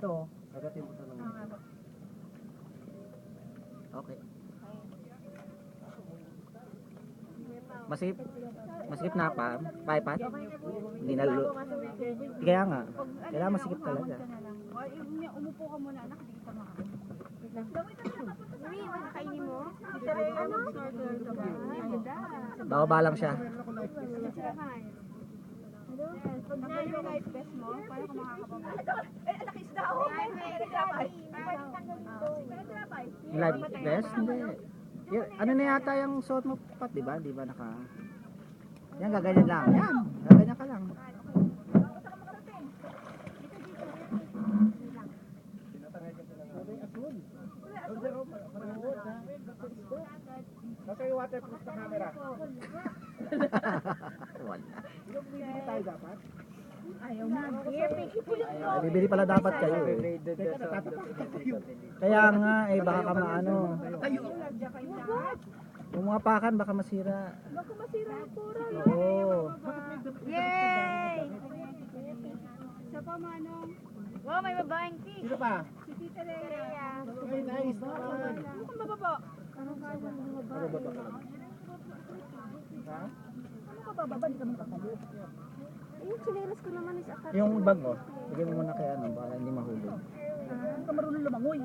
ito, agatin mo ito ng okay. Masikip na pa, paipat? Hindi na lulo. Kaya nga, kailangan masikip talaga. Umupo ka muna, anak, hindi kita makakain. Kainin mo? Ano? Bababa lang siya. Pag yung life vest mo, paano ka makakapag? Nakis na ako. Yung live vest? Hindi. Ano na yata yung suot mo, Pat, di ba? Di ba naka... Yan, gaganyan lang. Yan, gaganyan ka lang. Nasa yung waterproof na camera. Wala. Bibili tayo dapat. Ayaw na. Bibili pala dapat kayo eh. Kaya nga eh, baka maano. Yung mga pakan baka masira. Baka masira ang pura. Oo. Yay! Sa pamanong. Wow, may babaeng fish. Sino pa? Si Tita Rhea. Ay, nice naman. Ano kung bababa? Ano ka ba? Ha? Ano ka bababa? Hindi kami kakalo. Yung chileras ko naman is akala. Yung bag mo, bigyan mo muna kay ano, baka hindi mahulog. Hindi ka marunong lumangoy.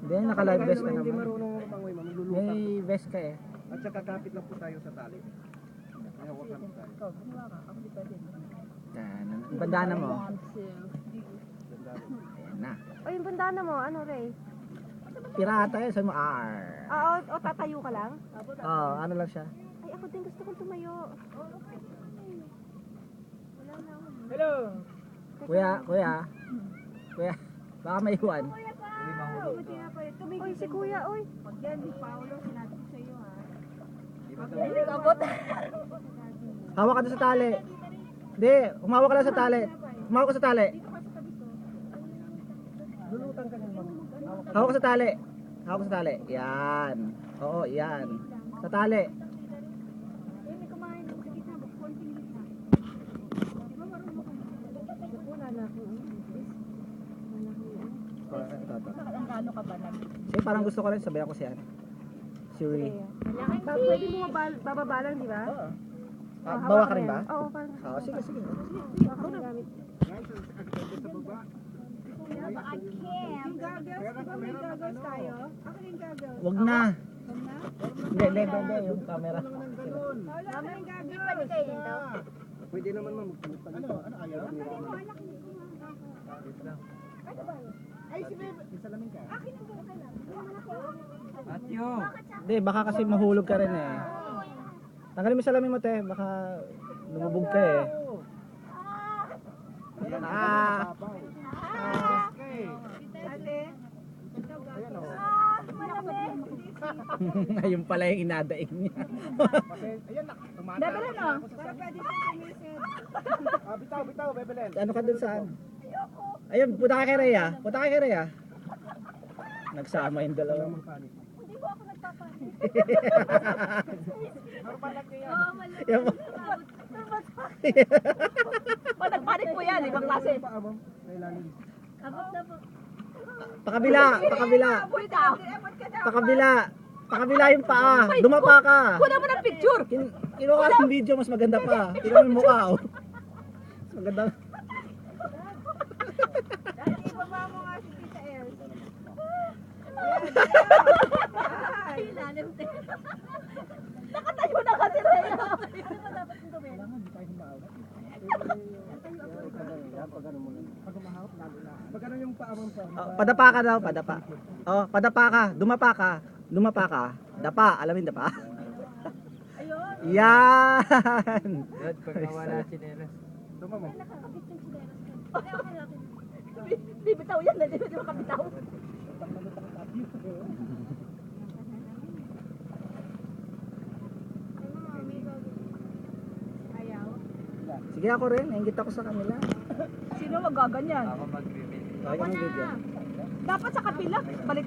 Hindi, naka-live vest ka Hindi naman. marunong lumangoy, ma'am. Lulupa. May vest ka eh. At saka kapit lang po tayo sa tali. May hawak lang po tayo. Yan. Ang bandana mo. Ganda. Ayan na. O yung bandana mo, ano Ray? Pirata eh, sabi mo, R. O tatayo ka lang? Oh, ano lang siya. Ay, ako din gusto kong tumayo. Hello! Kuya, baka may iwan. Oy, si kuya, oy. Di ba daw? Hawak ka doon sa tali. Hindi, humawak ka lang sa tali. Humawak ka sa tali. Lulutan ka niyan, ma'am. Hawak ka sa tali. Hawak ka sa tali. Yan. Oo, yan. Sa tali. Ano ka ba lang? Kasi parang gusto ko rin sabihan ko siya. Si Ray. Pwede mo bababa lang, di ba? Oo. Bawa ka rin ba? Oo, parang. Oo, sige. Baka magamit. Guys, agad sa baba. Yung goggles, di ba may goggles tayo? Ako yung goggles. Wag na. Hindi. Yung camera. Lang ng ganun. Mama yung goggles. Pwede kayo dito? Pwede naman, ma'am. Ano ayaw? Ay, si Bebe. May salamin ka? Atyo. Hindi, baka kasi mahulog ka rin eh. Tanggalin mo yung salamin mo, te. Baka lumubog ka eh. Ah! Ayan o. Ayun pala yung inadaing niya. Ayan na. Tumataas na ako sa Pwede siya sumisid. Bitaw, Bebelen. Ano ka dun saan? Ayun, punta ka kay Rhea. Punta ka kay Rhea. Nagsama yung dalawa. Walang panik. Hindi ko ako nagpapanik. Normal lang yan. Yan mo. Pag nagpanik po yan, ibang klase. Paa mo. Sa ilalim. Abot na po. Pakabila. Pakabila yung paa. Dumapa ka. Kuha mo ng picture. Kinuha ka ng video, mas maganda pa. Tingnan mo yung mukha, oh. Mas maganda. Dati ibaba mo nga si Tita El. Ay, lalim din. Nakatayo na kasi Rhea. Ano ba dapat kong gawin? Kailangan, di tayo humahawak. Pag ano mo lang. Pag humahawak, lalo na. Pag ano yung paa mo sa... Padapa ka daw, padapa. Oh, padapa ka. Dumapa ka. Dumapa ka. Dapa, alamin dapa. Ayun. Yan. Pagkawala chinelas. Tuma mo. Nakakabit yung chinelas ko. Bibitaw yan, hindi mo makabitaw. Ayaw. Sige ako rin, ingit ako sa kanila. Sino magaganyan? Ako mag-review. Okay, video. Dapat sa kapila, balik.